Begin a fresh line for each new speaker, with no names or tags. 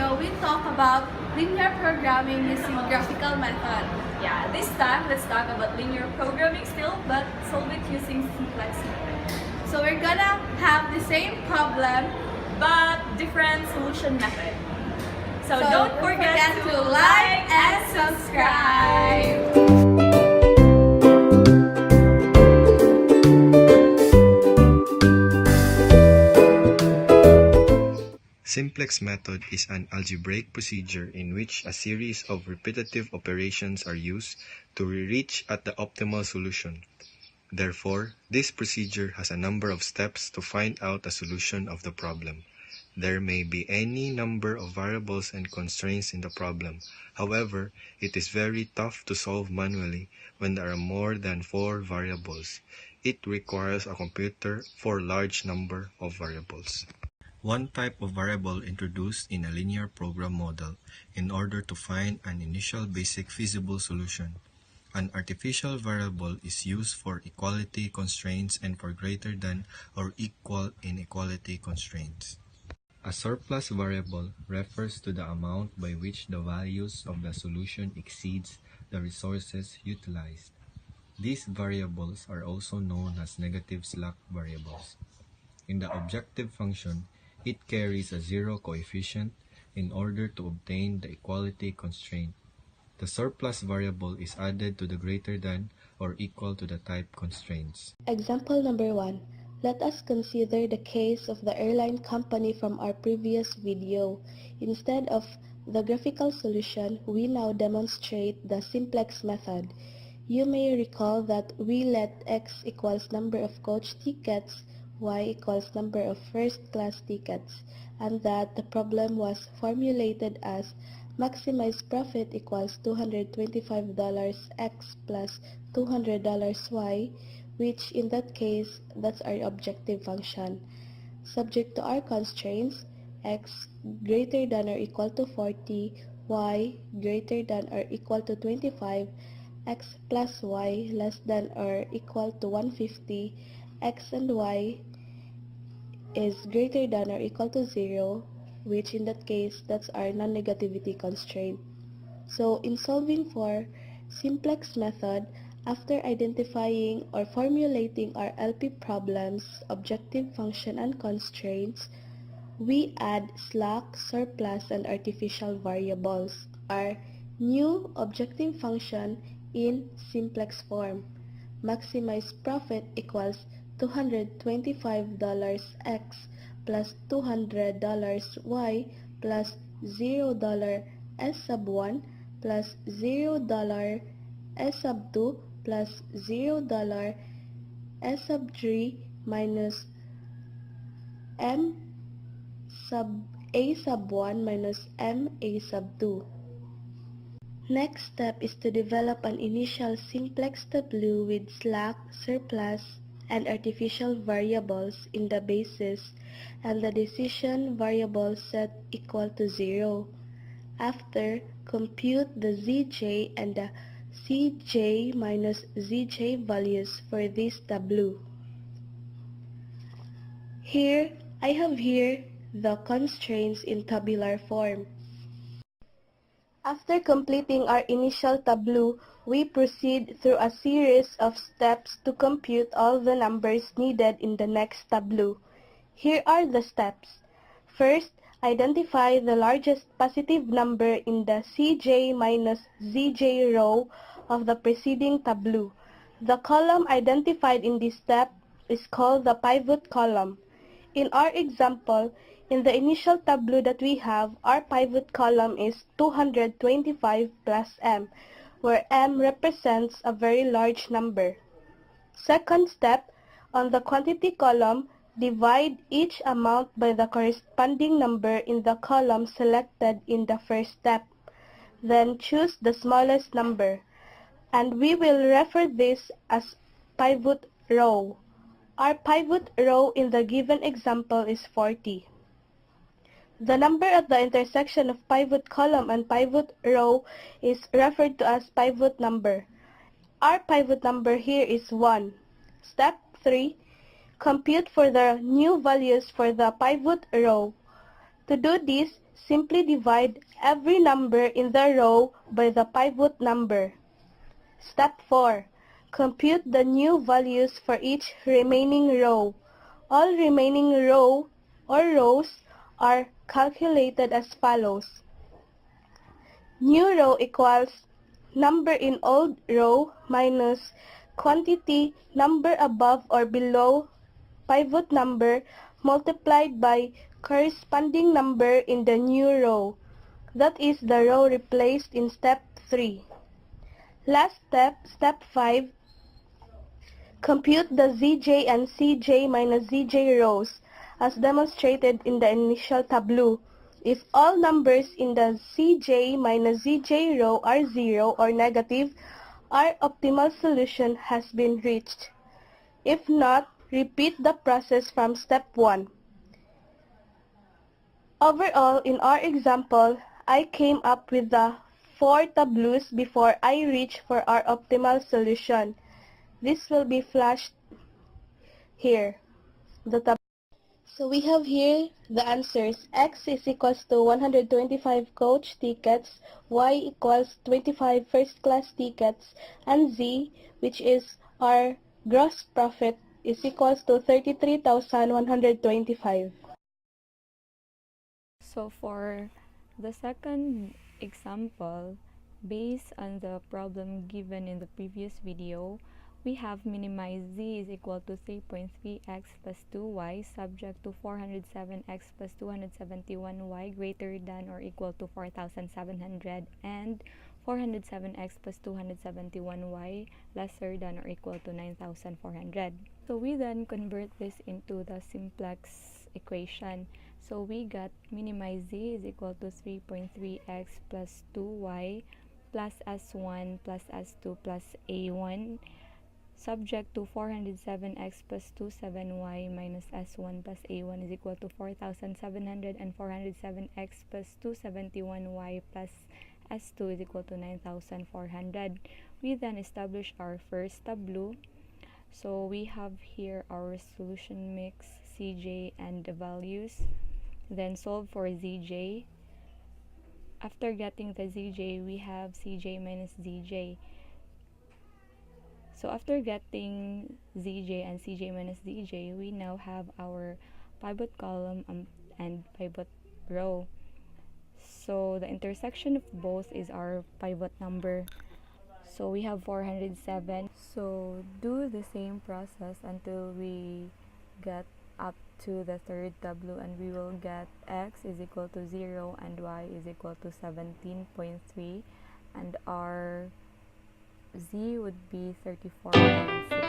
video, we talk about linear programming using graphical method.
Yeah, this time let's talk about linear programming still, but solve it using Simplex method.
So we're gonna have the same problem,
But different solution method. So,
so
don't forget to like and subscribe.
Simplex method is an algebraic procedure in which a series of repetitive operations are used to reach at the optimal solution. Therefore, this procedure has a number of steps to find out a solution of the problem. There may be any number of variables and constraints in the problem. However, it is very tough to solve manually when there are more than 4 variables. It requires a computer for a large number of variables. One type of variable introduced in a linear program model in order to find an initial basic feasible solution. An artificial variable is used for equality constraints and for greater than or equal inequality constraints. A surplus variable refers to the amount by which the values of the solution exceeds the resources utilized. These variables are also known as negative slack variables. In the objective function, it carries a zero coefficient in order to obtain the equality constraint. The surplus variable is added to the greater than or equal to the type constraints.
Example number 1. Let us consider the case of the airline company from our previous video. Instead of the graphical solution, we now demonstrate the simplex method. You may recall that we let x equals number of coach tickets, y equals number of first-class tickets, and that the problem was formulated as maximize profit equals $225 x plus $200 y, which in that case, that's our objective function. Subject to our constraints, x greater than or equal to 40, y greater than or equal to 25, x plus y less than or equal to 150, x and y is greater than or equal to 0, which in that case, that's our non-negativity constraint. So in solving for simplex method, after identifying or formulating our LP problems, objective function and constraints, we add slack, surplus, and artificial variables, our new objective function in simplex form. Maximize profit equals $225 x plus $200 y plus $0 s sub 1 plus $0 s sub 2 plus $0 s sub 3 minus m sub a sub 1 minus m a sub 2. Next step is to develop an initial simplex tableau with slack, surplus, and artificial variables in the basis and the decision variable set equal to 0. After, compute the zj and the cj minus zj values for this tableau. Here, I have here the constraints in tabular form. After completing our initial tableau, we proceed through a series of steps to compute all the numbers needed in the next tableau. Here are the steps. First, identify the largest positive number in the Cj minus Zj row of the preceding tableau. The column identified in this step is called the pivot column. In our example, in the initial tableau that we have, our pivot column is 225 plus m, where m represents a very large number. Second step, on the quantity column, divide each amount by the corresponding number in the column selected in the first step. Then choose the smallest number, and we will refer this as pivot row. Our pivot row in the given example is 40. The number at the intersection of pivot column and pivot row is referred to as pivot number. Our pivot number here is 1. Step 3. Compute for the new values for the pivot row. To do this, simply divide every number in the row by the pivot number. Step 4. Compute the new values for each remaining row. All remaining row or rows are calculated as follows. New row equals number in old row minus quantity number above or below pivot number multiplied by corresponding number in the new row. That is the row replaced in step 3. Last step, step 5. Compute the Zj and Cj minus Zj rows as demonstrated in the initial tableau. If all numbers in the Cj minus Zj row are 0 or negative, our optimal solution has been reached. If not, repeat the process from step 1. Overall, in our example, I came up with the 4 tableaus before I reach for our optimal solution. This will be flashed here. So we have here the answers. X is equals to 125 coach tickets, Y equals 25 first class tickets, and Z, which is our gross profit, is equals to 33,125.
So for the second example, based on the problem given in the previous video, we have minimized z is equal to 3.3x plus 2y subject to 407x plus 271y greater than or equal to 4,700 and 407x plus 271y lesser than or equal to 9,400. So we then convert this into the simplex equation. So we got minimize z is equal to 3.3x plus 2y plus s1 plus s2 plus a1 subject to 407x plus 27y minus s1 plus a1 is equal to 4,700 and 407x plus 271y plus s2 is equal to 9,400. We then establish our first tableau. So we have here our solution mix, Cj, and the values. Then solve for Zj. After getting the Zj, we have Cj minus Zj. So after getting Zj and Cj minus Zj, we now have our pivot column and pivot row. So the intersection of both is our pivot number. So we have 407. So do the same process until we get up to the third tableau, and we will get x is equal to 0 and y is equal to 17.3, and our z would be 34.6.